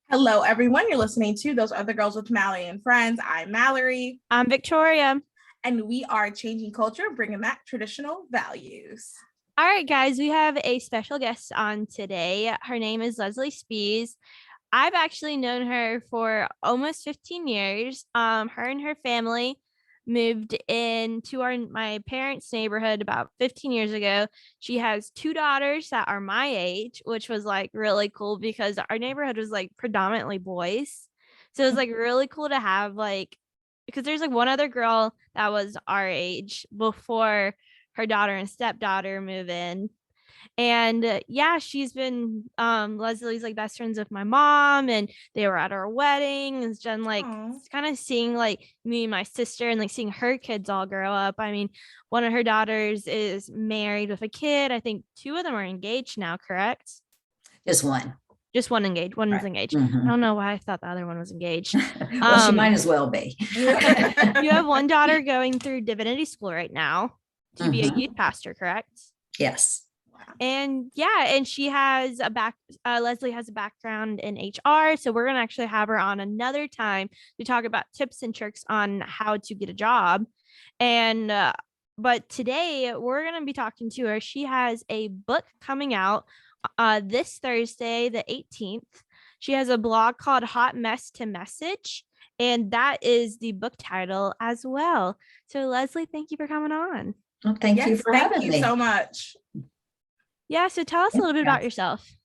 Hello, everyone. You're listening to Those Other Girls with Mallory and Friends. I'm Mallory, I'm Victoria. and we are changing culture, bringing back traditional values. All right, guys, we have a special guest on today. Her name is Leslie Speas. I've actually known her for almost 15 years. Her and her family moved into my parents' neighborhood about 15 years ago. She has two daughters that are my age, which was like really cool because our neighborhood was like predominantly boys. So it was like really cool to have because there's like one other girl that was our age before her daughter and stepdaughter move in. And yeah, she's been Leslie's like best friends with my mom, and they were at our wedding. It's been like Aw. kind of seeing like me and my sister and like seeing her kids all grow up. I mean, one of her daughters is married with a kid. I think two of them are engaged now, correct? Just one. Just one engaged. One's Right. engaged. I Mhm. don't know why I thought the other one was engaged. Well, she might as well be. You have one daughter going through divinity school right now to be a Mhm. youth pastor, correct? Yes. And yeah, and she has Leslie has a background in HR, so we're gonna actually have her on another time to talk about tips and tricks on how to get a job. And but today we're gonna be talking to her. She has a book coming out this Thursday, the 18th. She has a blog called Hot Mess to Message, and that is the book title as well. So Leslie, thank you for coming on. Well, thank you Yes, for thank having you me. so much. Yeah, so tell us a little bit Yeah. about yourself.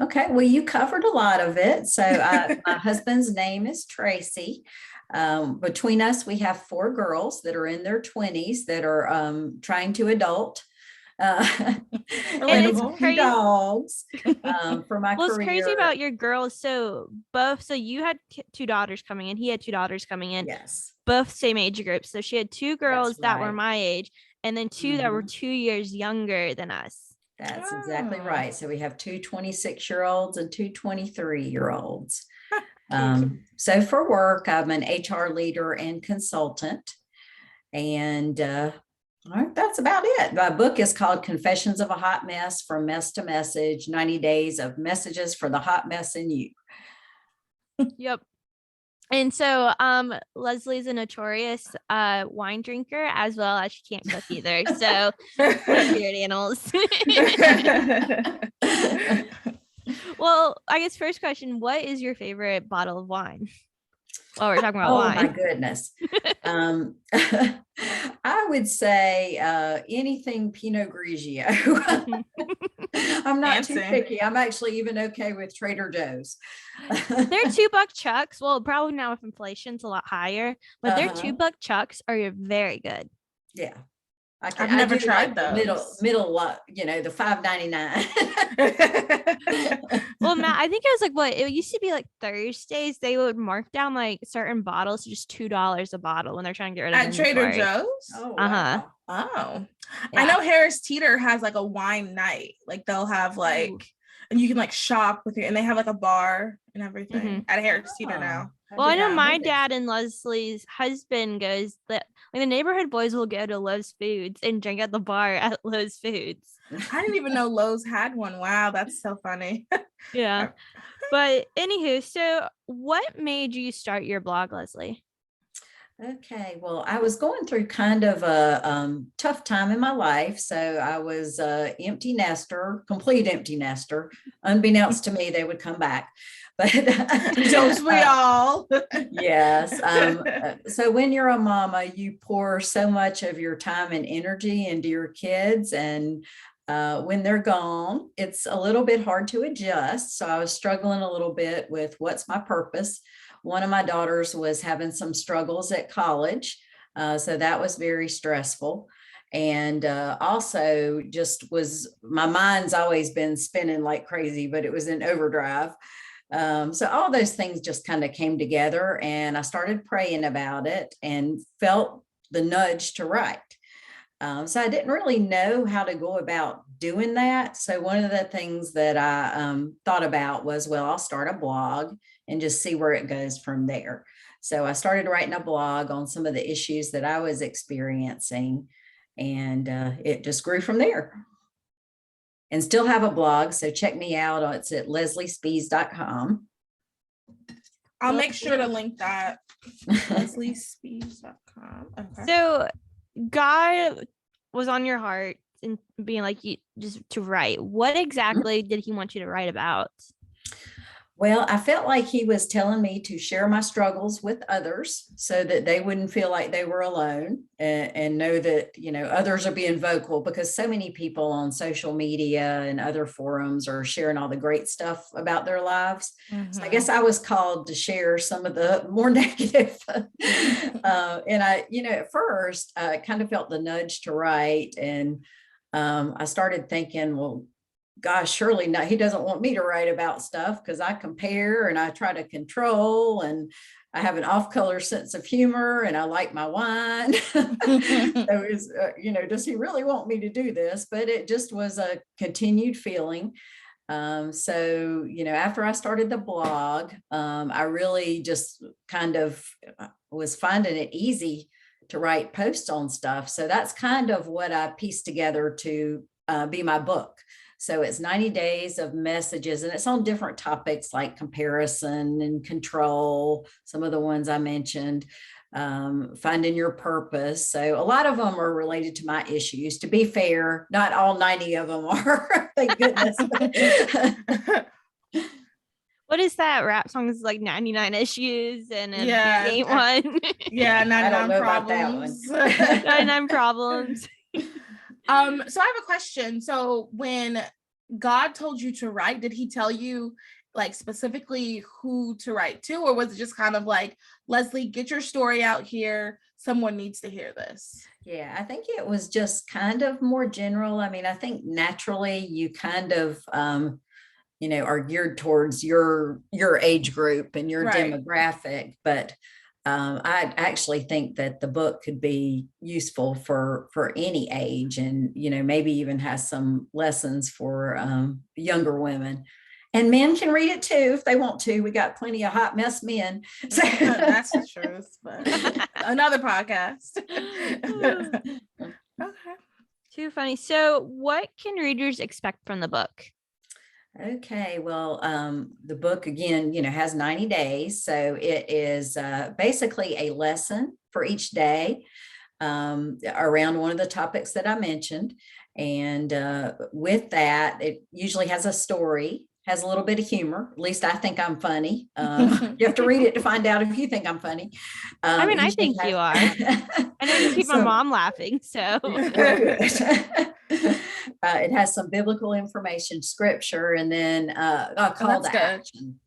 Okay. Well, you covered a lot of it. So my husband's name is Tracy. Between us, we have four girls that are in their 20s that are trying to adult. And it's a Relatable. few crazy. dogs for my Well, it's crazy career. about your girls. So you had two daughters coming in. He had two daughters coming in, Yes, both same age groups. So she had two that's girls that were right. my age, and then two that were Mhm. 2 years younger than us. That's exactly Oh. right. So we have two 26-year-olds and two 23-year-olds. Cute. So for work, I'm an HR leader and consultant. And all right, that's about it. My book is called Confessions of a Hot Mess, From Mess to Message, 90 Days of Messages for the Hot Mess in You. Yep. And so Leslie's a notorious wine drinker as well as she can't cook either. So spirit animals. Well, I guess first question, what is your favorite bottle of wine? While we're talking about Oh my wine. goodness. I would say anything Pinot Grigio. I'm not too Fancy. picky. I'm actually even okay with Trader Joe's. They're $2 chucks. Well, probably now with inflation, it's a lot higher, but their Uh-huh. $2 chucks are very good. Yeah. I've I never do tried like the those. middle, the $5.99. Well, Matt, I think it was like what it used to be like Thursdays. They would mark down like certain bottles to just $2 a bottle when they're trying to get rid of At Trader inventory. Joe's? Oh, Uh-huh. wow. Oh. I Yeah. know Harris Teeter has like a wine night. Like they'll have like, Ooh. and you can like shop with your, and they have like a bar and everything Mhm. at Harris Teeter Oh, now. Well, I know Yeah. my dad and Leslie's husband goes that like the neighborhood boys will go to Lowe's Foods and drink at the bar at Lowe's Foods. I didn't even know Lowe's had one. Wow, that's so funny. Yeah. But anywho, so what made you start your blog, Leslie? Okay, well, I was going through kind of a tough time in my life. So I was a empty nester, complete empty nester. Unbeknownst to me, they would come back. But Don't we all? yes. So when you're a mama, you pour so much of your time and energy into your kids, and when they're gone, it's a little bit hard to adjust. So I was struggling a little bit with what's my purpose. One of my daughters was having some struggles at college. So that was very stressful. And also just was my mind's always been spinning like crazy, but it was in overdrive. So all those things just kind of came together, and I started praying about it and felt the nudge to write. So I didn't really know how to go about doing that. So one of the things that I thought about was, well, I'll start a blog and just see where it goes from there. So I started writing a blog on some of the issues that I was experiencing, and it just grew from there. And still have a blog. So check me out. It's at lesliespeas.com. I'll make sure to link that. LeslieSpeas.com. Okay. So God was on your heart and being like, you just to write. What exactly did he want you to write about? Well, I felt like he was telling me to share my struggles with others so that they wouldn't feel like they were alone, and know that, others are being vocal, because so many people on social media and other forums are sharing all the great stuff about their lives. So I guess I was called to share some of the more negative. And at first I kind of felt the nudge to write, and I started thinking, well, gosh, surely not. He doesn't want me to write about stuff, because I compare and I try to control, and I have an off-color sense of humor, and I like my wine. So does he really want me to do this? But it just was a continued feeling. After I started the blog, I really just kind of was finding it easy to write posts on stuff. So that's kind of what I pieced together to be my book. So it's 90 days of messages, and it's on different topics like comparison and control, some of the ones I mentioned, finding your purpose. So a lot of them are related to my issues. To be fair, not all 90 of them are, thank goodness. What is that rap song? Is like 99 issues and a Yeah, ain't one. Yeah, I don't 99 know about that one. problems. 99 problems. So I have a question. So when God told you to write, did he tell you like specifically who to write to, or was it just kind of like, Leslie, get your story out here, someone needs to hear this? Yeah, I think it was just kind of more general. I mean, I think naturally you kind of are geared towards your age group and your Right. demographic, but I actually think that the book could be useful for any age, and maybe even has some lessons for younger women. And men can read it too if they want to. We got plenty of hot mess men. So. That's the truth, but another podcast. Okay. Too funny. So what can readers expect from the book? Okay, well, the book again, has 90 days. So it is basically a lesson for each day around one of the topics that I mentioned. And with that, it usually has a story, has a little bit of humor. At least I think I'm funny. You have to read it to find out if you think I'm funny. I think you are. I know you keep my mom laughing, so. It has some biblical information, scripture, and then a call to action.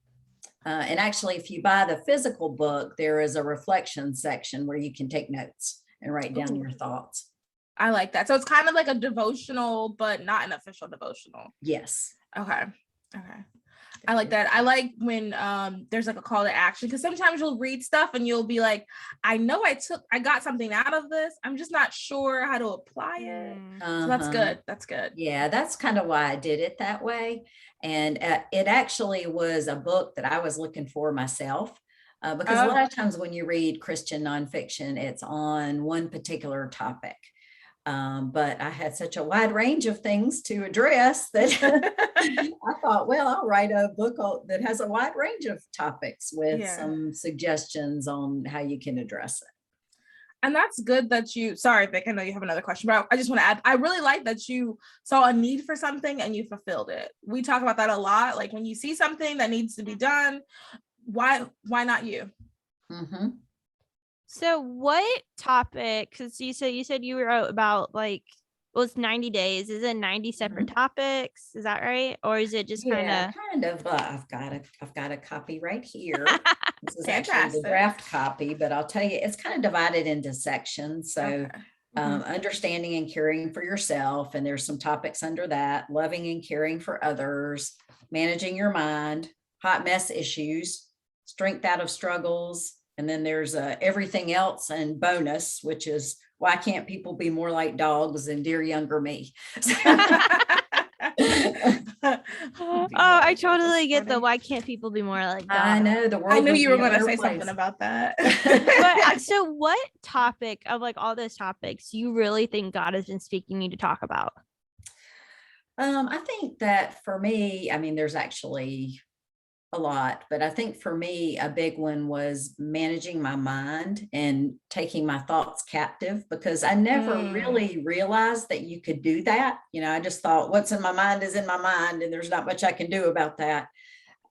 And actually, if you buy the physical book, there is a reflection section where you can take notes and write down your thoughts. I like that. So it's kind of like a devotional, but not an official devotional. Yes. Okay. I like that. I like when there's like a call to action, because sometimes you'll read stuff and you'll be like, I know I got something out of this, I'm just not sure how to apply it. So that's good. Yeah, that's kind of why I did it that way. And it actually was a book that I was looking for myself, because a lot of times when you read Christian nonfiction, it's on one particular topic. But I had such a wide range of things to address that I thought, well, I'll write a book that has a wide range of topics with some suggestions on how you can address it. And that's good that sorry, Vic, I know you have another question, but I just want to add, I really like that you saw a need for something and you fulfilled it. We talk about that a lot. Like when you see something that needs to be done, why not you? Mm-hmm. So what topic, because you said you wrote about like, well, it's 90 days. Is it 90 separate topics? Is that right? Or is it just kind of? I've got a copy right here. This is actually the draft copy, but I'll tell you, it's kind of divided into sections. So understanding and caring for yourself. And there's some topics under that: loving and caring for others, managing your mind, hot mess issues, strength out of struggles. And then there's everything else and bonus, which is why can't people be more like dogs and dear younger me? I totally get the why can't people be more like dogs? I know the world. I knew you were going to say something about that. But so what topic of like all those topics you really think God has been speaking you to talk about? I think that for me, I mean, there's actually a lot, but I think for me, a big one was managing my mind and taking my thoughts captive, because I never really realized that you could do that. I just thought what's in my mind is in my mind, and there's not much I can do about that.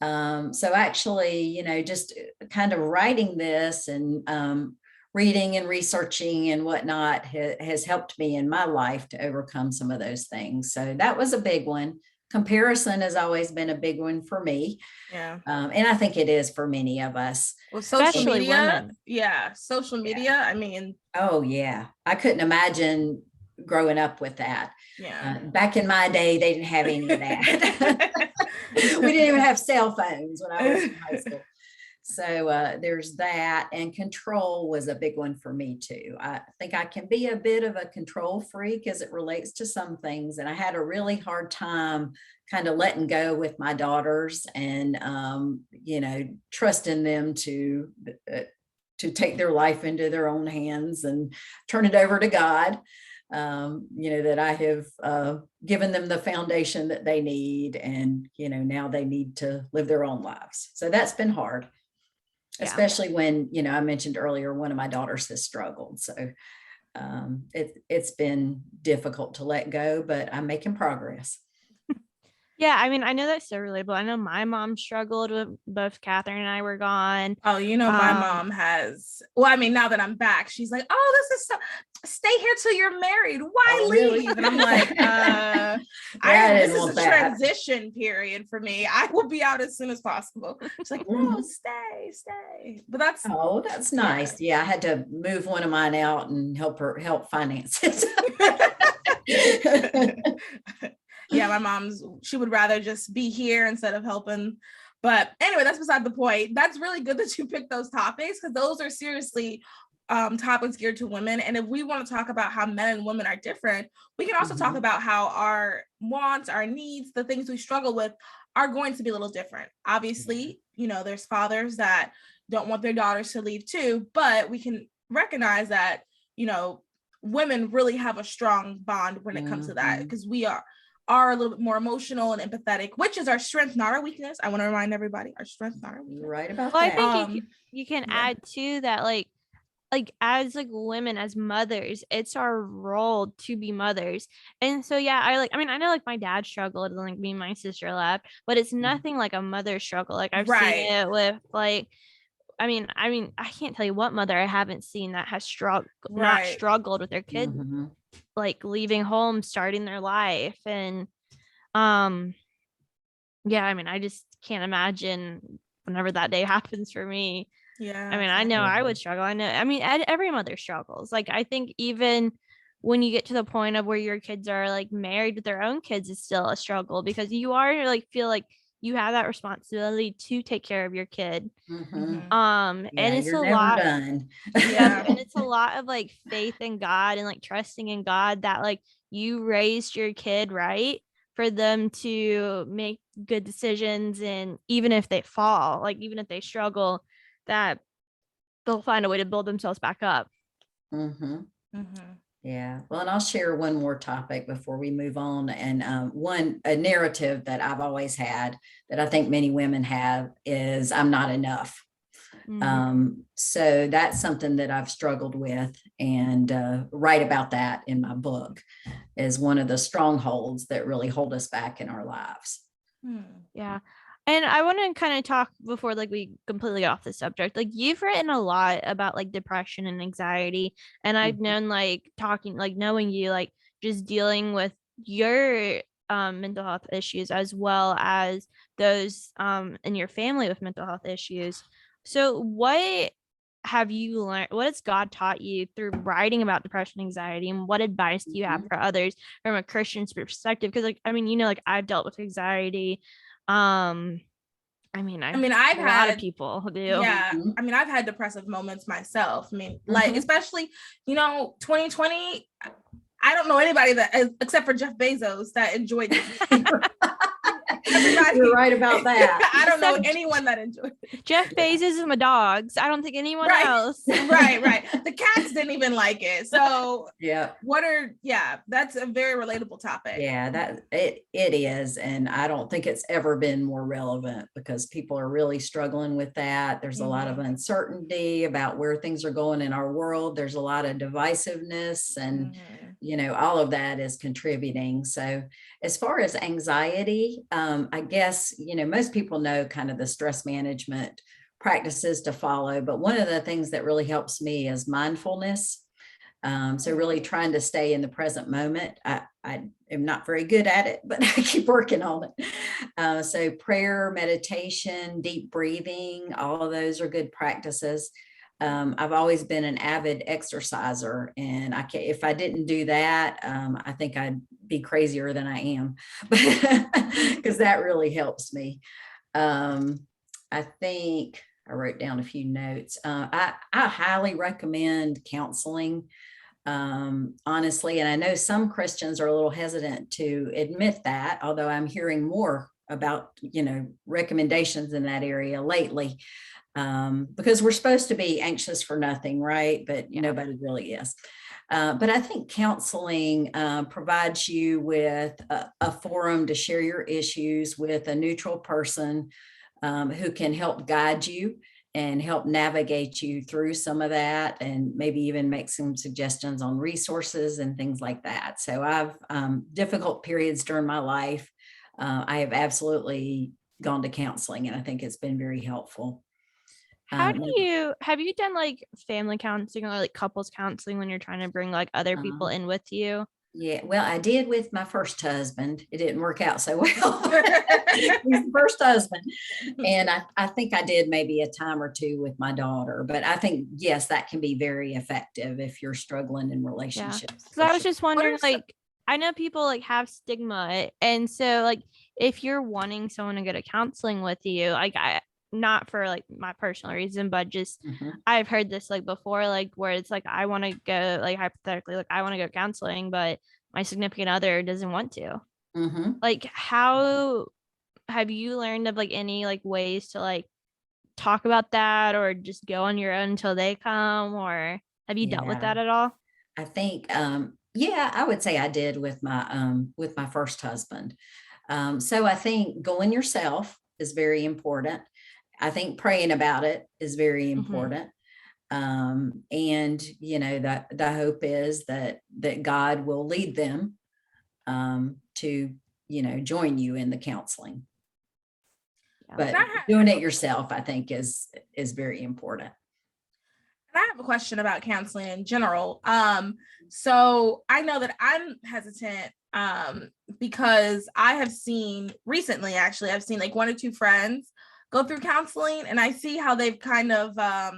So actually, just kind of writing this and reading and researching and whatnot has helped me in my life to overcome some of those things. So that was a big one. Comparison has always been a big one for me. Yeah. And I think it is for many of us. Well, social Especially media. women. Yeah. Social media. I mean, Oh, yeah. I couldn't imagine growing up with that. yeah. Back in my day, they didn't have any of that. We didn't even have cell phones when I was in high school. So there's that. And control was a big one for me too. I think I can be a bit of a control freak as it relates to some things. And I had a really hard time kind of letting go with my daughters and, trusting them to take their life into their own hands and turn it over to God. That I have given them the foundation that they need. And, now they need to live their own lives. So that's been hard. Yeah. Especially when, I mentioned earlier, one of my daughters has struggled. So it's been difficult to let go, but I'm making progress. Yeah, I mean, I know that's so relatable. I know my mom struggled with both Catherine and I were gone. Oh, my mom has. Well, I mean, now that I'm back, she's like, "Oh, this is so. Stay here till you're married. Why leave?" Really? And I'm like, "This is a transition period for me. I will be out as soon as possible." She's like, "No, stay." But that's nice. Yeah, I had to move one of mine out and help finance it. Yeah, my mom's, she would rather just be here instead of helping. But anyway, that's beside the point. That's really good that you picked those topics, because those are seriously topics geared to women. And if we want to talk about how men and women are different, we can also talk about how our wants, our needs, the things we struggle with are going to be a little different. Obviously, there's fathers that don't want their daughters to leave too, but we can recognize that, women really have a strong bond when it comes to that, because we are a little bit more emotional and empathetic, which is our strength, not our weakness. I want to remind everybody, our strength, not our weakness. Right about that. Well, I think you can add to that, like as women, as mothers, it's our role to be mothers. And so, yeah, I know my dad struggled and me and my sister left, but it's nothing like a mother struggle. I've seen it with I mean, I can't tell you what mother I haven't seen that has not struggled with their kid, leaving home, starting their life. And, yeah, I just can't imagine whenever that day happens for me. Yeah. I know I would struggle. I know, every mother struggles. I think even when you get to the point of where your kids are married with their own kids, it's still a struggle, because you are feel like you have that responsibility to take care of your kid. And it's a lot done. Yeah. And it's a lot of faith in God and trusting in God that you raised your kid right for them to make good decisions. And even if they fall, even if they struggle, that they'll find a way to build themselves back up. Yeah. Well, and I'll share one more topic before we move on. And a narrative that I've always had that I think many women have is I'm not enough. So that's something that I've struggled with, and write about that in my book is one of the strongholds that really hold us back in our lives. Yeah. And I want to kind of talk before we completely off the subject. You've written a lot about depression and anxiety, and I've known knowing you just dealing with your mental health issues as well as those in your family with mental health issues. So what have you learned? What has God taught you through writing about depression and anxiety, and what advice do you have for others from a Christian's perspective? Because I've dealt with anxiety. I've had a lot of people do. Yeah. I've had depressive moments myself. Especially, 2020, I don't know anybody that, except for Jeff Bezos, that enjoyed it. everybody. You're right about that. I don't know anyone that enjoyed it. Jeff Bezos and the dogs. I don't think anyone else. Right. The cats didn't even like it. So Yeah. That's a very relatable topic. Yeah, that it is. And I don't think it's ever been more relevant because people are really struggling with that. There's a lot of uncertainty about where things are going in our world. There's a lot of divisiveness and all of that is contributing. So as far as anxiety, I guess, most people know kind of the stress management practices to follow, but one of the things that really helps me is mindfulness. So really trying to stay in the present moment. I am not very good at it, but I keep working on it. So prayer, meditation, deep breathing, all of those are good practices. I've always been an avid exerciser, and if I didn't do that, I think I'd be crazier than I am, because that really helps me. I think I wrote down a few notes. I highly recommend counseling, honestly, and I know some Christians are a little hesitant to admit that, although I'm hearing more about recommendations in that area lately. Because we're supposed to be anxious for nothing, right? But nobody really is. But I think counseling provides you with a forum to share your issues with a neutral person who can help guide you and help navigate you through some of that, and maybe even make some suggestions on resources and things like that. So I've difficult periods during my life. I have absolutely gone to counseling, and I think it's been very helpful. Have you done like family counseling or like couples counseling when you're trying to bring like other people in with you? Yeah, well, I did with my first husband. It didn't work out so well. He's the first husband. And I think I did maybe a time or two with my daughter. But I think, yes, that can be very effective if you're struggling in relationships. So I was just wondering, like, I know people like have stigma. And so like, if you're wanting someone to go to counseling with you, like not for like my personal reason, but just I've heard this like before, like where it's like I want to go, like hypothetically, like I want to go counseling, but my significant other doesn't want to. Like, how have you learned of like any like ways to like talk about that, or just go on your own until they come, or have you dealt with that at all? I think I would say I did with my first husband. So I think going yourself is very important. I think praying about it is very important. And, that the hope is that God will lead them to, join you in the counseling. But doing it yourself, I think is very important. And I have a question about counseling in general. So I know that I'm hesitant because I have seen recently, actually, I've seen like one or two friends go through counseling, and I see how they've kind of I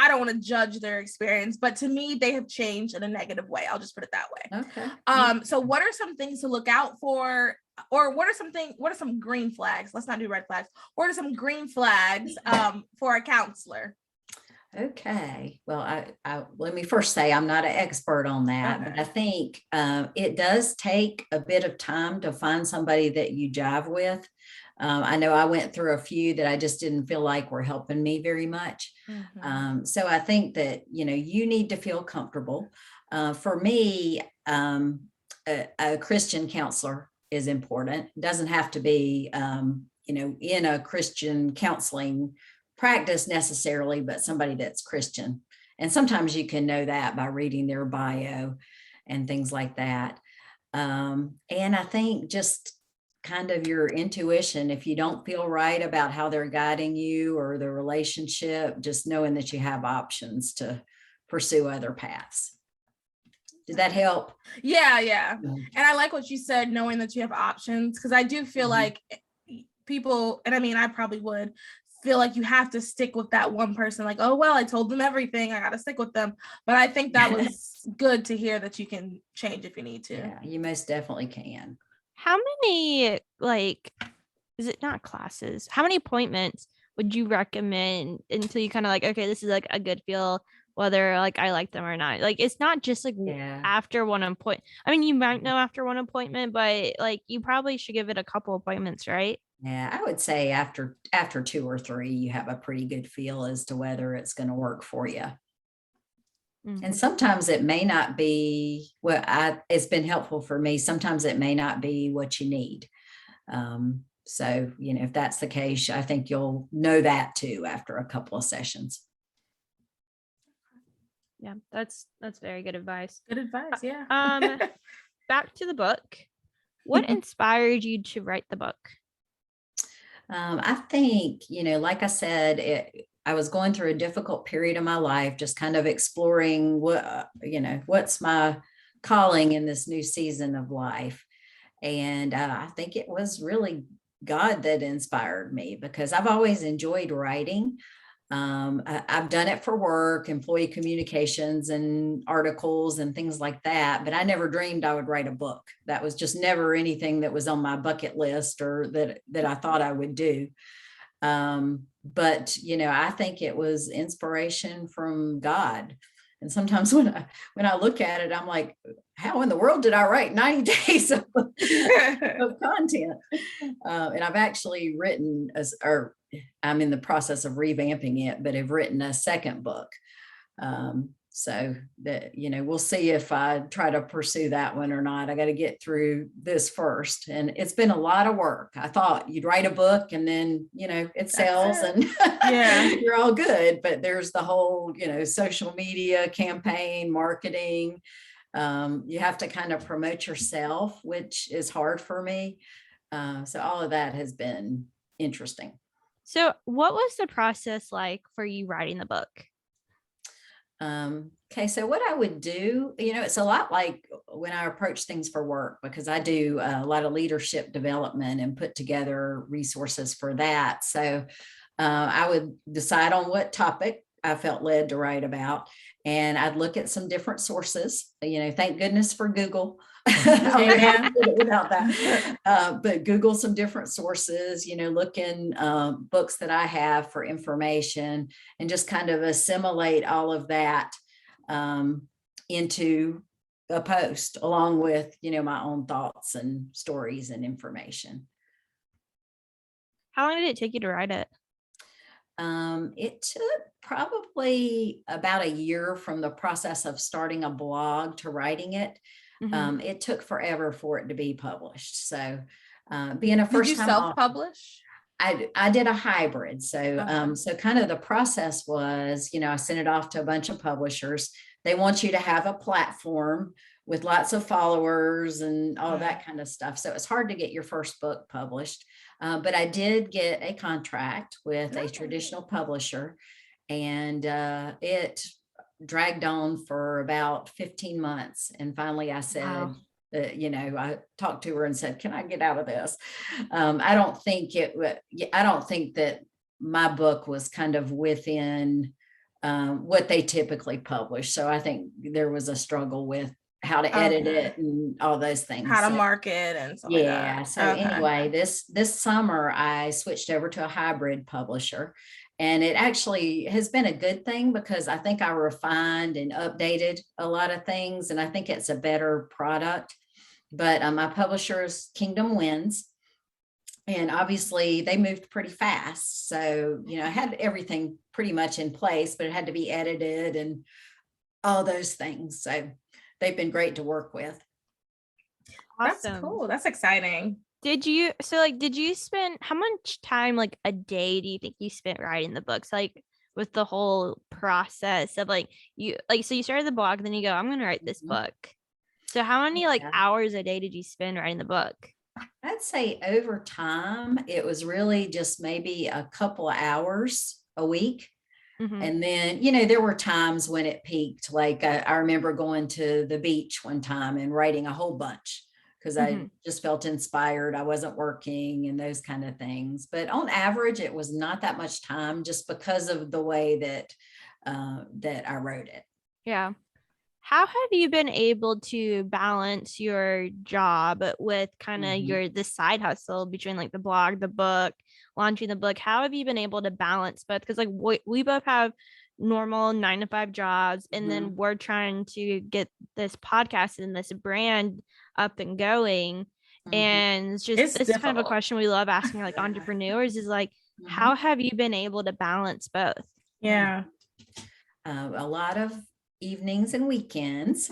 don't want to judge their experience, but to me, they have changed in a negative way. I'll just put it that way. Okay. So what are some things to look out for, or what are some green flags? Let's not do red flags. What are some green flags for a counselor? Okay. Well, I let me first say I'm not an expert on that, but I think it does take a bit of time to find somebody that you jive with. I know I went through a few that I just didn't feel like were helping me very much. So I think that, you need to feel comfortable. For me, a Christian counselor is important. It doesn't have to be, in a Christian counseling practice necessarily, but somebody that's Christian. And sometimes you can know that by reading their bio and things like that. And I think just kind of your intuition, if you don't feel right about how they're guiding you or the relationship, just knowing that you have options to pursue other paths. Did that help? Yeah. And I like what you said, knowing that you have options, because I do feel like people, and I mean, I probably would feel like you have to stick with that one person, like, oh, well, I told them everything, I got to stick with them. But I think that was good to hear that you can change if you need to. Yeah, you most definitely can. How many, like, is it not classes? How many appointments would you recommend until you kind of like, okay, this is like a good feel whether like I like them or not. Like it's not just like Yeah. after one appointment. I mean, you might know after one appointment, but like you probably should give it a couple appointments, right? Yeah, I would say after 2 or 3, you have a pretty good feel as to whether it's going to work for you. And sometimes it may not be it's been helpful for me. Sometimes it may not be what you need. So, if that's the case, I think you'll know that too after a couple of sessions. Yeah, that's very good advice. Good advice. Yeah. Back to the book. What inspired you to write the book? I think, like I said, I was going through a difficult period of my life, just kind of exploring what's my calling in this new season of life. And I think it was really God that inspired me, because I've always enjoyed writing. I've done it for work, employee communications and articles and things like that, but I never dreamed I would write a book. That was just never anything that was on my bucket list or that I thought I would do. But I think it was inspiration from God. And sometimes when I look at it, I'm like, how in the world did I write 90 days of content? And I've actually written, I'm in the process of revamping it, but have written a second book. So that, we'll see if I try to pursue that one or not. I got to get through this first. And it's been a lot of work. I thought you'd write a book and then, it sells and you're all good. But there's the whole, social media campaign, marketing. You have to kind of promote yourself, which is hard for me. So all of that has been interesting. So what was the process like for you writing the book? Okay, so what I would do, it's a lot like when I approach things for work, because I do a lot of leadership development and put together resources for that. So I would decide on what topic I felt led to write about, and I'd look at some different sources. Thank goodness for Google. Without that, but Google some different sources, look in books that I have for information, and just kind of assimilate all of that into a post, along with my own thoughts and stories and information. How long did it take you to write it? It took probably about a year from the process of starting a blog to writing it. It took forever for it to be published. So being a first time, did you self-publish? I did a hybrid. So so kind of the process was, I sent it off to a bunch of publishers. They want you to have a platform with lots of followers and all that kind of stuff. So it's hard to get your first book published. But I did get a contract with a traditional publisher, and it dragged on for about 15 months. And finally I said, Wow. I talked to her and said, can I get out of this? I don't think that my book was kind of within what they typically publish. So I think there was a struggle with how to edit it and all those things. How to market and stuff like that. So anyway, this summer I switched over to a hybrid publisher. And it actually has been a good thing, because I think I refined and updated a lot of things, and I think it's a better product. But my publisher is Kingdom Winds, and obviously they moved pretty fast. So, I had everything pretty much in place, but it had to be edited and all those things. So they've been great to work with. Awesome. That's cool. That's exciting. Did you spend, how much time, like a day, do you think you spent writing the books? Like with the whole process of so you started the blog, then you go, I'm going to write this book. So how many hours a day did you spend writing the book? I'd say over time, it was really just maybe a couple of hours a week. And then, there were times when it peaked. Like I remember going to the beach one time and writing a whole bunch, because I just felt inspired. I wasn't working and those kind of things. But on average, it was not that much time, just because of the way that I wrote it. Yeah. How have you been able to balance your job with kind of the side hustle between like the blog, the book, launching the book? How have you been able to balance both? Because we both have normal 9 to 5 jobs, and then we're trying to get this podcast and this brand up and going. And it's It's kind of a difficult. question we love asking like entrepreneurs is like, how have you been able to balance both? Yeah. A lot of evenings and weekends.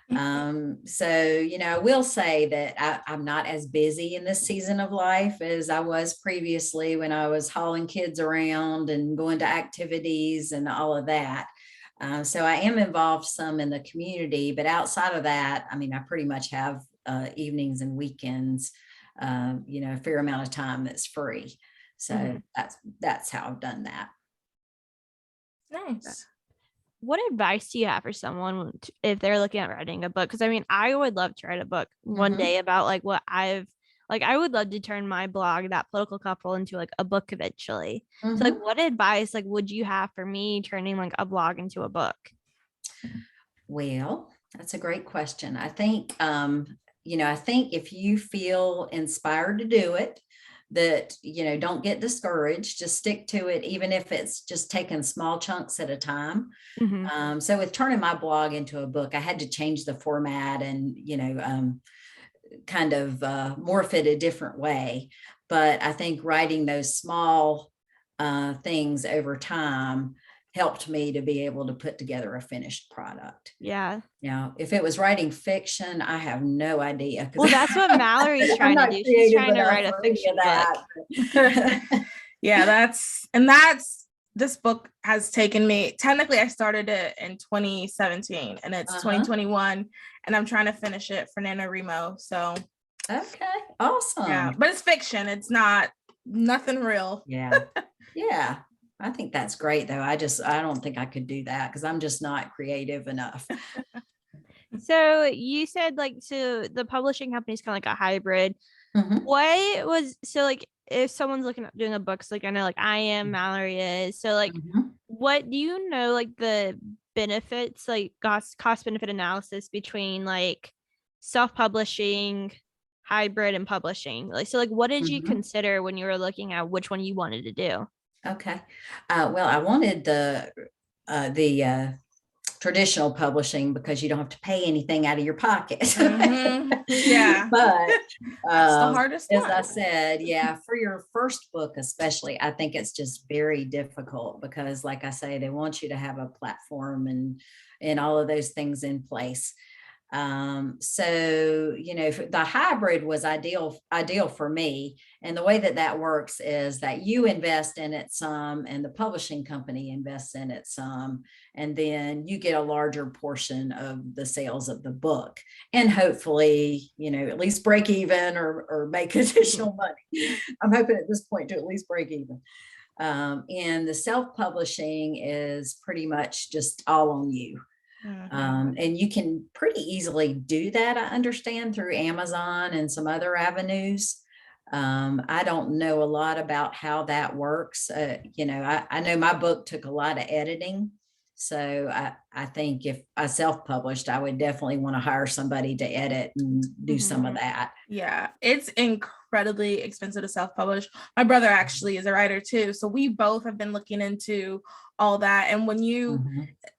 So, I will say that I'm not as busy in this season of life as I was previously when I was hauling kids around and going to activities and all of that. So I am involved some in the community, but outside of that, I pretty much have evenings and weekends, a fair amount of time that's free. So that's how I've done that. Nice. What advice do you have for someone if they're looking at writing a book? Because I would love to write a book one day about like what I would love to turn my blog, That Political Couple, into like a book eventually. So like, what advice like would you have for me turning like a blog into a book? Well, that's a great question. I think, I think if you feel inspired to do it, that, don't get discouraged, just stick to it, even if it's just taking small chunks at a time. So with turning my blog into a book, I had to change the format and, kind of morph it a different way. But I think writing those small things over time helped me to be able to put together a finished product. Yeah. Now, if it was writing fiction, I have no idea. Well, that's what Mallory's trying to do. She's trying to write a fiction book. Yeah, this book has taken me, technically I started it in 2017 and it's 2021 and I'm trying to finish it for NaNoWriMo. So okay, awesome. Yeah, but it's fiction. It's nothing real. Yeah. Yeah. I think that's great though. I don't think I could do that because I'm just not creative enough. So you said so the publishing company is kind of like a hybrid. If someone's looking at doing a book, so I know I am, Mallory is. So what do you know, the benefits, cost benefit analysis between self-publishing, hybrid, and publishing? What did you consider when you were looking at which one you wanted to do? Okay. Well, I wanted the traditional publishing because you don't have to pay anything out of your pocket. Yeah. But that's the hardest as one. I said, yeah, for your first book, especially, I think it's just very difficult because like I say, they want you to have a platform and all of those things in place. So, the hybrid was ideal for me. And the way that works is that you invest in it some and the publishing company invests in it some, and then you get a larger portion of the sales of the book and hopefully, at least break even or make additional money. I'm hoping at this point to at least break even. And the self-publishing is pretty much just all on you. And you can pretty easily do that, I understand, through Amazon and some other avenues. I don't know a lot about how that works. I know my book took a lot of editing. So I think if I self-published, I would definitely want to hire somebody to edit and do some of that. Yeah, it's incredibly expensive to self-publish. My brother actually is a writer too. So we both have been looking into all that. And when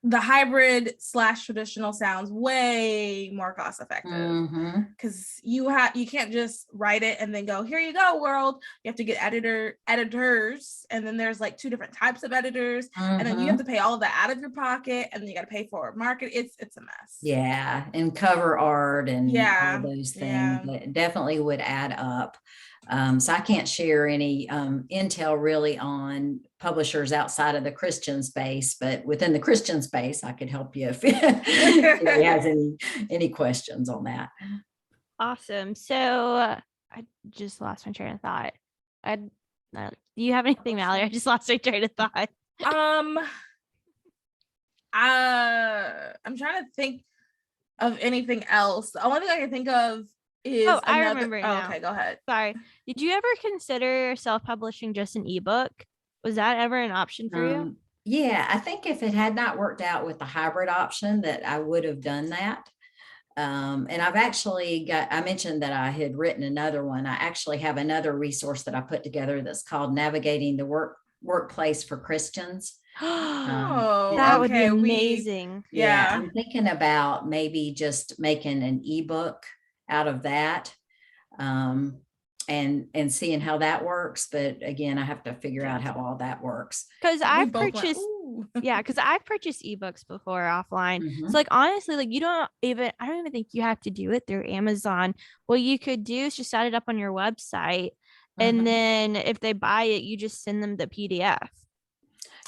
the hybrid / traditional sounds way more cost effective because you can't just write it and then go, here you go, world. You have to get editors. And then there's 2 different types of editors. And then you have to pay all of that out of your pocket. And then you got to pay for market. It's a mess. Yeah. And cover art and all those things that definitely would add up. So I can't share any intel really on publishers outside of the Christian space, but within the Christian space, I could help you if he has any questions on that. Awesome. So I just lost my train of thought. Do you have anything, Mallory? I just lost my train of thought. I'm trying to think of anything else. The only thing I can think of is I remember now. Okay, go ahead. Sorry. Did you ever consider self-publishing just an ebook? Was that ever an option for you? Yeah, I think if it had not worked out with the hybrid option that I would have done that. And I've actually I mentioned that I had written another one. I actually have another resource that I put together that's called Navigating the Workplace for Christians. Oh, That and would be okay. amazing. yeah, Yeah. I'm thinking about maybe just making an ebook out of that. Um, and seeing how that works. But again, I have to figure out how all that works. Because We I've both went, purchased, ooh. yeah, because I've purchased ebooks before offline. Mhm. So like honestly, like I don't even think you have to do it through Amazon. What you could do is just set it up on your website. And Mhm. then if they buy it, you just send them the PDF.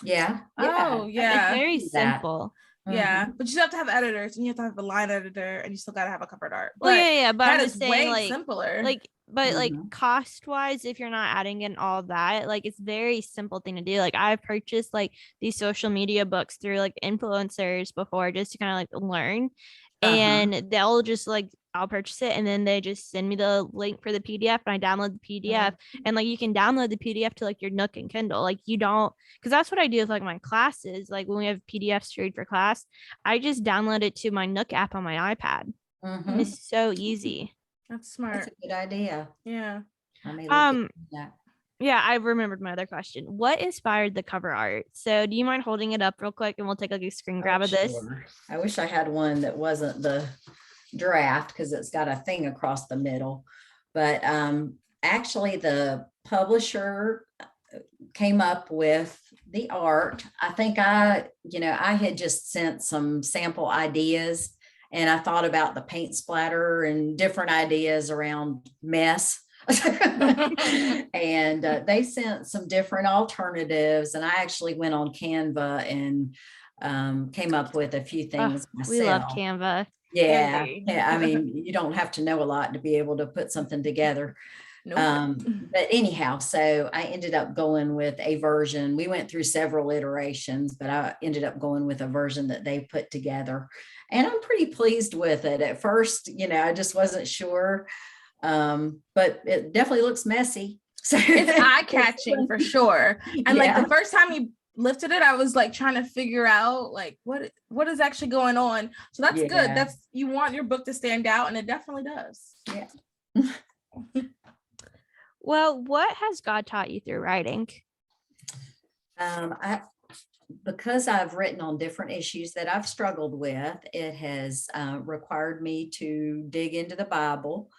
Yeah, Oh, It's yeah. very do that. simple. Yeah. Mhm. But you still have to have editors and you have to have a line editor and you still got to have a covered art. Well, But yeah, but I'm that is just saying, way simpler. but like Mhm. cost wise, if you're not adding in all that, like it's very simple thing to do. Like I've purchased like these social media books through like influencers before just to kind of like learn, Uh-huh. and they'll just like I'll purchase it and then they just send me the link for the PDF and I download the PDF and like you can download the PDF to like your Nook and Kindle. Like you don't, because that's what I do with like my classes. Like when we have PDFs to read for class, I just download it to my Nook app on my iPad. Mhm. It's so easy. That's That's smart. a good idea. Yeah. I may look at Um, that. yeah, I remembered my other question. What inspired the cover art? So do you mind holding it up real quick and we'll take like a screen grab Oh, of this? sure. I wish I had one that wasn't the draft because it's got a thing across the middle. But actually the publisher came up with the art. I think I had just sent some sample ideas and I thought about the paint splatter and different ideas around mess. And they sent some different alternatives. And I actually went on Canva and came up with a few Oh, things we love myself. Canva. Yeah. Indeed. Yeah. I mean, you don't have to know a lot to be able to put something together. Nope. But anyhow, so I ended up going with a version. We went through several iterations, but I ended up going with a version that they put together. And I'm pretty pleased with it. At first, I just wasn't sure. But it definitely looks messy. So It's eye catching for sure. And like the yeah. first time you lifted it, I was like trying to figure out like what is actually going on. So that's good. Yeah. That's you want your book to stand out, and it definitely does. Yeah. Well, what has God taught you through writing? Because I've written on different issues that I've struggled with, it has required me to dig into the Bible,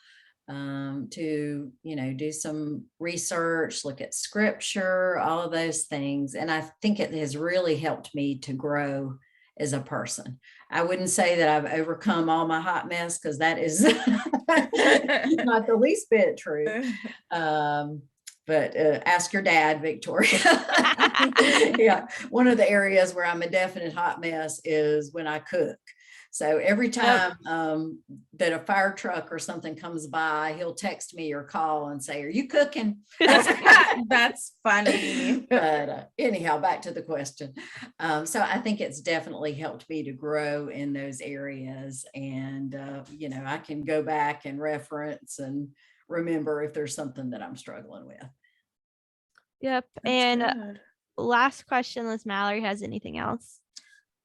to do some research, look at scripture, all of those things. And I think it has really helped me to grow as a person. I wouldn't say that I've overcome all my hot mess because that is not the least bit true. But ask your dad, Victoria. Yeah, one of the areas where I'm a definite hot mess is when I cook. So every time that a fire truck or something comes by, he'll text me or call and say, "Are you cooking?" That's funny. But anyhow, back to the question. So I think it's definitely helped me to grow in those areas. And, I can go back and reference and remember if there's something that I'm struggling with. Yep. That's And good. last question, unless Mallory has anything else.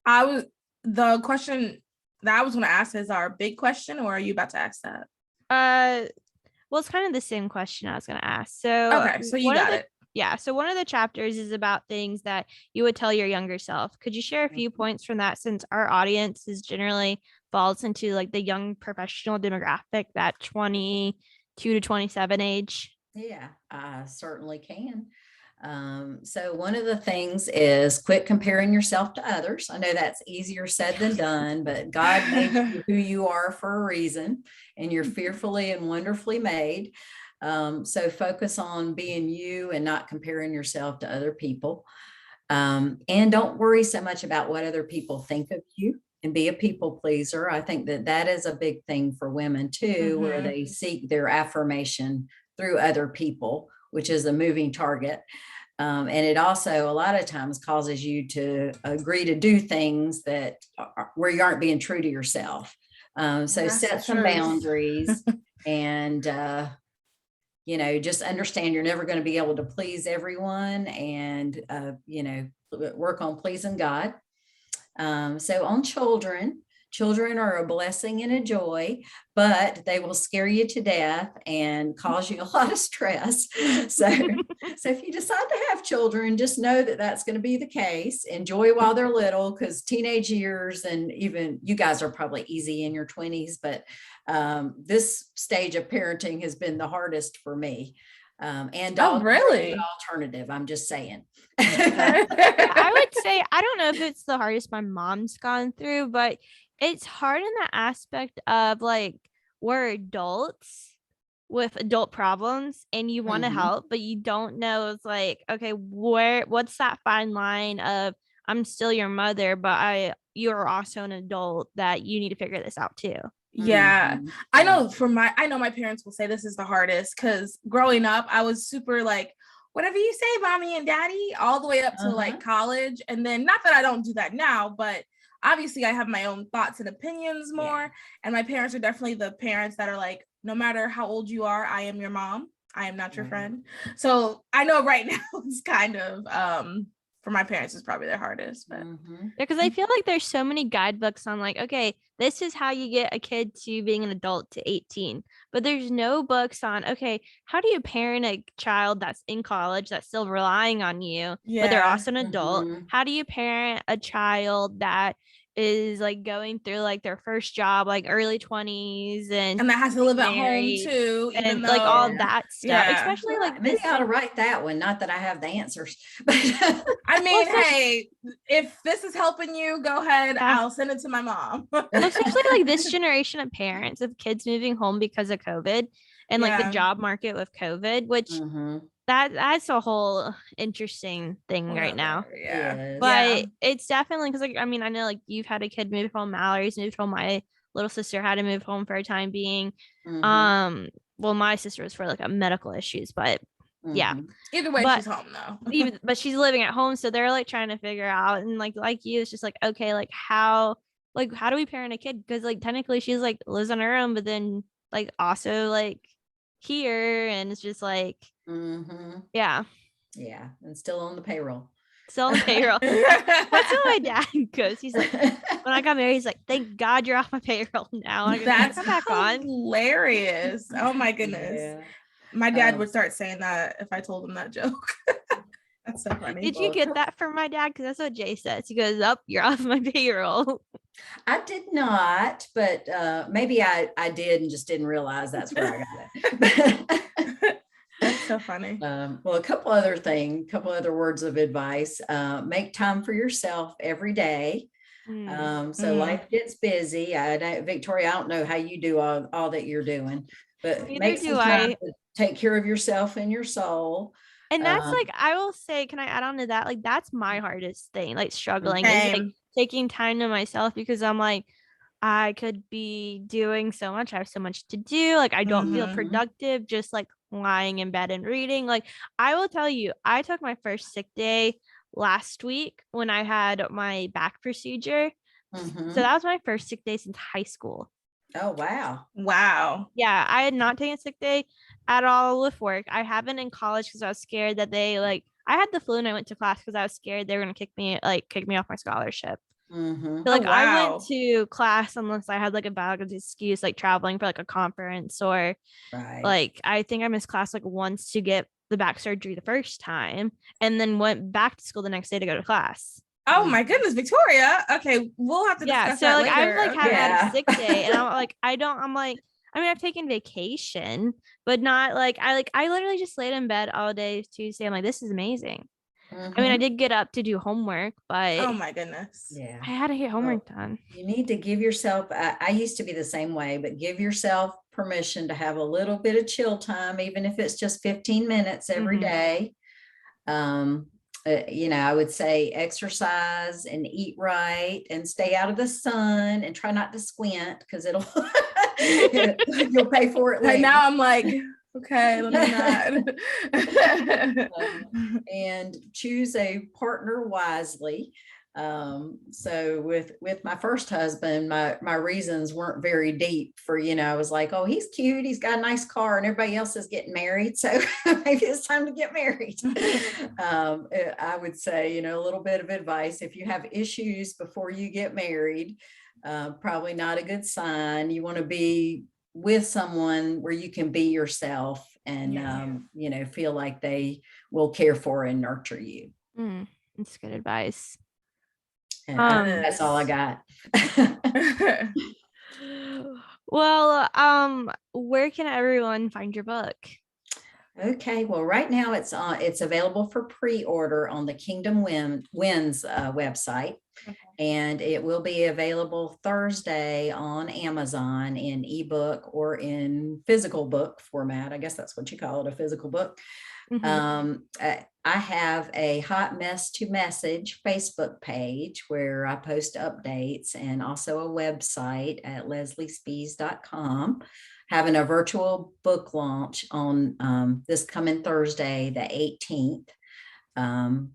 The question that I was going to ask is our big question, or are you about to ask that? Well, it's kind of the same question I was going to ask. So Okay, so you got it. Yeah. So one of the chapters is about things that you would tell your younger self. Could you share a few points from that, since our audience is generally falls into like the young professional demographic, that 22 to 27 age? Yeah, I certainly can. So one of the things is quit comparing yourself to others. I know that's easier said than done, but God made you who you are for a reason, and you're fearfully and wonderfully made. So focus on being you and not comparing yourself to other people. And don't worry so much about what other people think of you, and be a people pleaser. I think that is a big thing for women too, where they seek their affirmation through other people, which is a moving target. And it also a lot of times causes you to agree to do things where you aren't being true to yourself. So That's set some true. boundaries and, just understand you're never going to be able to please everyone, and, work on pleasing God. So on children children are a blessing and a joy, but they will scare you to death and cause you a lot of stress. So if you decide to have children, just know that that's going to be the case. Enjoy while they're little, because teenage years, and even you guys are probably easy in your 20s, but this stage of parenting has been the hardest for me. And Oh, really? an alternative. I'm just saying. I would say, I don't know if it's the hardest my mom's gone through, but it's hard in the aspect of like, we're adults with adult problems and you want to help, but you don't know. It's like, okay, what's that fine line of I'm still your mother, but you're also an adult that you need to figure this out too. Yeah. I know my parents will say this is the hardest, because growing up, I was super like, whatever you say, mommy and daddy, all the way up to like college. And then, not that I don't do that now, but obviously I have my own thoughts and opinions more. Yeah. And my parents are definitely the parents that are like, no matter how old you are, I am your mom. I am not your friend. So I know right now it's kind of, for my parents, is probably their hardest. But yeah, because I feel like there's so many guidebooks on like, okay, this is how you get a kid to being an adult to 18, but there's no books on, okay, how do you parent a child that's in college that's still relying on you, but they're also an adult? How do you parent a child that is like going through like their first job, like early 20s, and that has to live at home too, and like all that stuff, especially like maybe I ought to write that one. Not that I have the answers, but I mean, hey, if this is helping you, go ahead. I'll send it to my mom. Especially like this generation of parents of kids moving home because of COVID and like the job market with COVID, which that's a whole interesting thing right now. But it's definitely, because like, I mean, I know like you've had a kid move home, Mallory's moved home, my little sister had to move home for a time being. Well, my sister was for like a medical issues, but yeah, either way, she's home though. But she's living at home, so they're like trying to figure out, and like you, it's just like, okay, like how do we parent a kid? Because like technically she's like lives on her own, but then like also like here, and it's just like yeah, and still on the payroll. That's how my dad goes. He's like, when I got married, he's like, thank God you're off my payroll now. That's back on. Hilarious. Oh my goodness. My dad would start saying that if I told him that joke. That's so funny. Did you get that from my dad? Because that's what Jay says. He goes, up, you're off my payroll. I did not, but maybe I did and just didn't realize that's where I got it. That's so funny. Well, a couple other words of advice. Make time for yourself every day. So life gets busy. Victoria, I don't know how you do all that you're doing, but make some time to take care of yourself and your soul. And that's like, I will say, can I add on to that? Like, that's my hardest thing, like struggling is like taking time to myself, because I'm like, I could be doing so much. I have so much to do. Like, I don't feel productive just like lying in bed and reading. Like, I will tell you, I took my first sick day last week when I had my back procedure. So that was my first sick day since high school. Oh, wow. Wow. Yeah, I had not taken a sick day at all with work. I haven't in college because I was scared that I had the flu and I went to class because I was scared they were going to kick me off my scholarship. So like, I went to class unless I had like a valid excuse, like traveling for like a conference, or like I think I missed class like once to get the back surgery the first time, and then went back to school the next day to go to class. Oh my goodness, Victoria. Okay, we'll have to discuss that later. I've like had a sick day, and I'm like, I mean, I've taken vacation, but not like I literally just laid in bed all day Tuesday. I'm like, this is amazing. I mean, I did get up to do homework, but oh my goodness, yeah, I had to get homework done. You need to give yourself. I used to be the same way, but give yourself permission to have a little bit of chill time, even if it's just 15 minutes every day. I would say exercise and eat right and stay out of the sun and try not to squint, because you'll pay for it later. And now I'm like, okay, let me not. And choose a partner wisely. So with my first husband, my reasons weren't very deep for, I was like, oh, he's cute, he's got a nice car, and everybody else is getting married, so maybe it's time to get married. I would say, a little bit of advice: if you have issues before you get married, Probably not a good sign. You want to be with someone where you can be yourself and, feel like they will care for and nurture you. That's good advice. And that's all I got. Well, where can everyone find your book? Okay, well, right now it's available for pre-order on the Kingdom Winds website, and it will be available Thursday on Amazon in ebook or in physical book format. I guess that's what you call it, a physical book. I have a Hot Mess to Message Facebook page where I post updates, and also a website at lesliespeas.com. Having a virtual book launch on this coming Thursday, the 18th.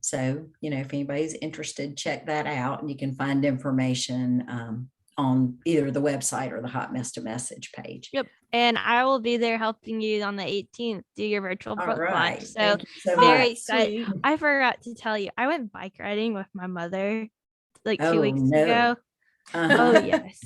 So, if anybody's interested, check that out, and you can find information on either the website or the Hot Mess to Message page. Yep. And I will be there helping you on the 18th do your virtual book launch. So, very excited. Sweet. I forgot to tell you, I went bike riding with my mother like 2 weeks ago. Oh, yes.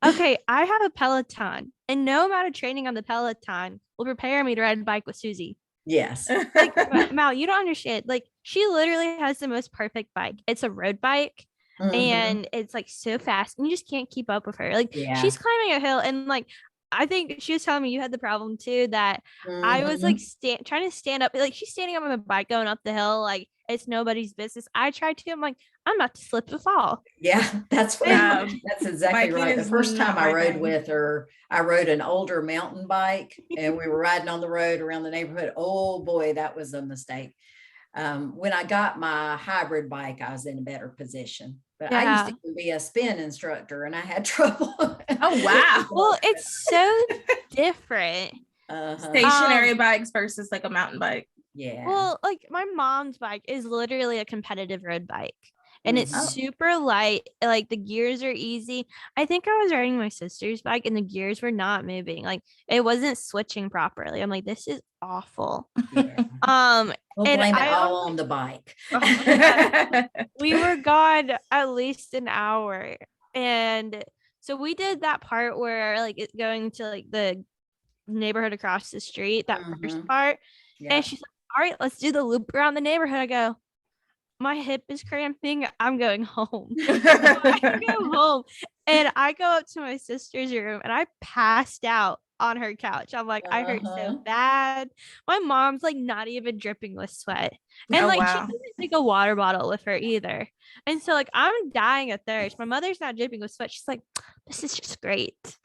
Okay, I have a Peloton, and no amount of training on the Peloton will prepare me to ride a bike with Susie. Yes. Like, Mal, you don't understand. Like, she literally has the most perfect bike. It's a road bike, and it's like so fast, and you just can't keep up with her. Like, she's climbing a hill, and like, I think she was telling me you had the problem too, that I was like trying to stand up. Like, she's standing up on the bike going up the hill, like it's nobody's business. I tried to. I'm like, I'm about to slip and fall. Yeah, that's exactly right. The first time I rode with her, I rode an older mountain bike, and we were riding on the road around the neighborhood. Oh boy, that was a mistake. When I got my hybrid bike, I was in a better position. But I used to be a spin instructor, and I had trouble. Oh, wow. Well, it's so different. Stationary bikes versus like a mountain bike. Yeah. Well, like my mom's bike is literally a competitive road bike. And it's super light. Like, the gears are easy. I think I was riding my sister's bike, and the gears were not moving. Like, it wasn't switching properly. I'm like, this is awful. Yeah. We'll blame it all on the bike. We were gone at least an hour. And so we did that part where like it's going to like the neighborhood across the street, that first part. Yeah. And she's like, all right, let's do the loop around the neighborhood. I go, my hip is cramping. I'm going home. I go home, and I go up to my sister's room, and I passed out on her couch. I'm like, I hurt so bad. My mom's like not even dripping with sweat, and she doesn't take a water bottle with her either. And so like I'm dying of thirst. My mother's not dripping with sweat. She's like, this is just great.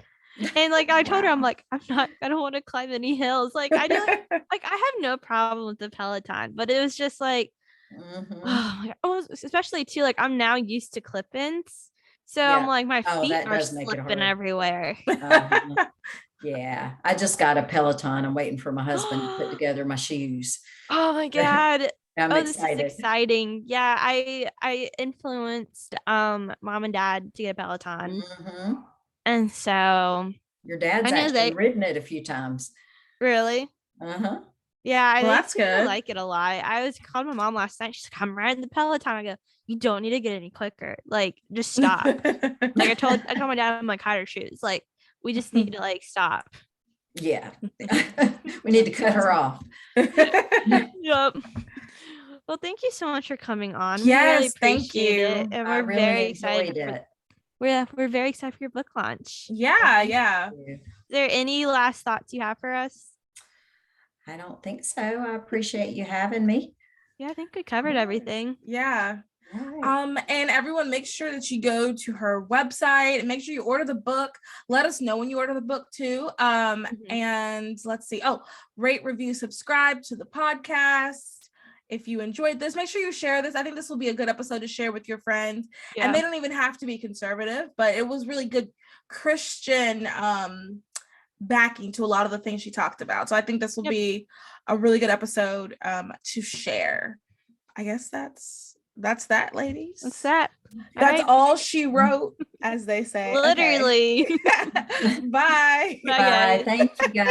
And like I told her, I'm like, I don't want to climb any hills. Like I do, like I have no problem with the Peloton, but it was just like, especially too, like I'm now used to clip-ins, so I'm like my feet are slipping everywhere. Yeah, I just got a Peloton. I'm waiting for my husband to put together my shoes. Oh my god. I'm excited. This is exciting. Yeah, I influenced mom and dad to get a Peloton. And so your dad's actually ridden it a few times. Really? Yeah, that's good. I like it a lot. I was calling my mom last night. She's like, I'm riding the Peloton. I go, you don't need to get any quicker. Like, just stop. Like I told my dad, I'm like, hide her shoes. Like, we just need to like stop. Yeah. We need to cut her off. Yep. Well, thank you so much for coming on. Yes, really thank you. It. And we're really very excited. We're very excited for your book launch. Yeah. Is there any last thoughts you have for us? I don't think so. I appreciate you having me. Yeah, I think we covered everything. Yeah. Right. And everyone, make sure that you go to her website and make sure you order the book. Let us know when you order the book too. And let's see. Rate, review, subscribe to the podcast. If you enjoyed this, make sure you share this. I think this will be a good episode to share with your friends. Yeah. And they don't even have to be conservative, but it was really good Christian backing to a lot of the things she talked about. So I think this will be a really good episode to share. I guess that's that, ladies. That's that. That's all she wrote, as they say. Literally. Okay. Bye. Bye. Thank you, guys.